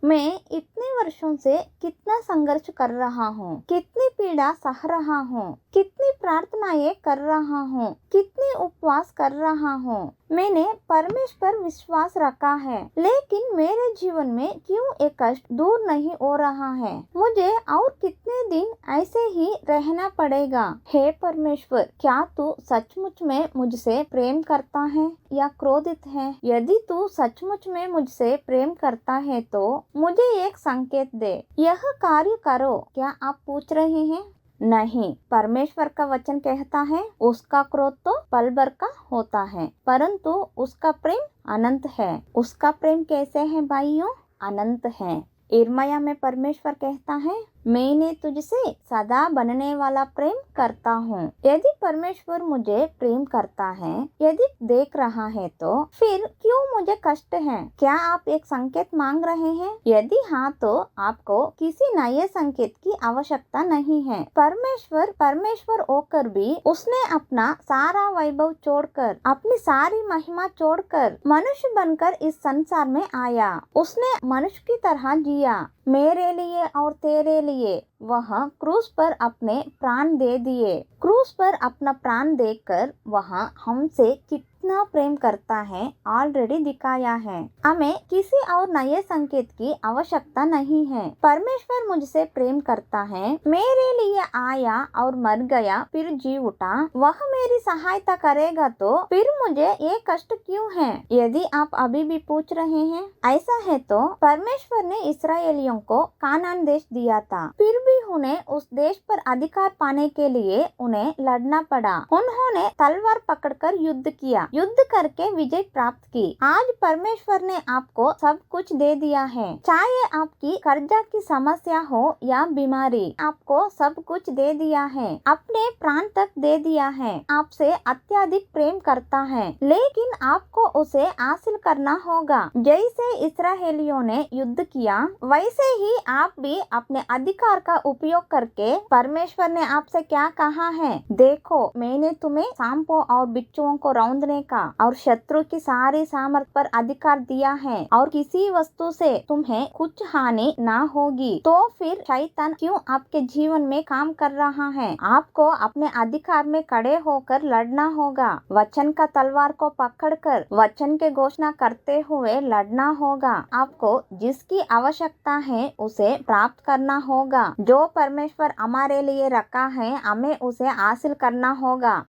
मैं इतने वर्षों से कितना संघर्ष कर रहा हूँ, कितनी पीड़ा सह रहा हूँ, कितनी प्रार्थनाएं कर रहा हूँ, कितनी उपवास कर रहा हूँ। मैंने परमेश्वर पर विश्वास रखा है, लेकिन मेरे जीवन में क्यों एक कष्ट दूर नहीं हो रहा है। मुझे और कितने दिन ऐसे ही रहना पड़ेगा। हे परमेश्वर, क्या तू सचमुच में मुझसे प्रेम करता है या क्रोधित है? यदि तू सचमुच में मुझसे प्रेम करता है तो मुझे एक संकेत दे, यह कार्य करो। क्या आप पूछ रहे हैं? नहीं, परमेश्वर का वचन कहता है उसका क्रोध तो पल भर का होता है, परंतु उसका प्रेम अनंत है। उसका प्रेम कैसे है भाइयों? अनंत है। यिर्मयाह में परमेश्वर कहता है, मैंने तुझसे सदा बनने वाला प्रेम करता हूँ। यदि परमेश्वर मुझे प्रेम करता है, यदि देख रहा है, तो फिर क्यों मुझे कष्ट है? क्या आप एक संकेत मांग रहे हैं? यदि हाँ, तो आपको किसी नए संकेत की आवश्यकता नहीं है। परमेश्वर होकर भी उसने अपना सारा वैभव छोड़कर, अपनी सारी महिमा छोड़कर मनुष्य बनकर इस संसार में आया। उसने मनुष्य की तरह जिया, मेरे लिए और तेरे लिए वह क्रूस पर अपने प्राण दे दिए। क्रूस पर अपना प्राण देकर वह हमसे कितना प्रेम करता है ऑलरेडी दिखाया है। हमें किसी और नए संकेत की आवश्यकता नहीं है। परमेश्वर मुझसे प्रेम करता है, मेरे लिए आया और मर गया, फिर जी उठा। वह मेरी सहायता करेगा, तो फिर मुझे ये कष्ट क्यों है? यदि आप अभी भी पूछ रहे हैं, ऐसा है तो परमेश्वर ने इस्राएलियों को कानान देश दिया था, फिर भी उन्हें उस देश पर अधिकार पाने के लिए उन्हें लड़ना पड़ा। उन्होंने तलवार पकड़कर युद्ध किया, युद्ध करके विजय प्राप्त की। आज परमेश्वर ने आपको सब कुछ दे दिया है, चाहे आपकी कर्जा की समस्या हो या बीमारी, आपको सब कुछ दे दिया है, अपने प्राण तक दे दिया है। आपसे अत्यधिक प्रेम करता है, लेकिन आपको उसे हासिल करना होगा। जैसे इस्राएलियों ने युद्ध किया, वैसे ही आप भी अपने अधिकार का उपयोग करके, परमेश्वर ने आपसे क्या कहा है? देखो, मैंने तुम्हें सांपों और बिच्छुओं को रौंदने का और शत्रु की सारी सामर्थ पर अधिकार दिया है, और किसी वस्तु से तुम्हें कुछ हानि ना होगी। तो फिर शैतान क्यों आपके जीवन में काम कर रहा है? आपको अपने अधिकार में खड़े होकर लड़ना होगा। वचन का तलवार को पकड़कर वचन के घोषणा करते हुए लड़ना होगा। आपको जिसकी आवश्यकता है उसे प्राप्त करना होगा। जो परमेश्वर हमारे लिए रखा है, हमें उसे हासिल करना होगा।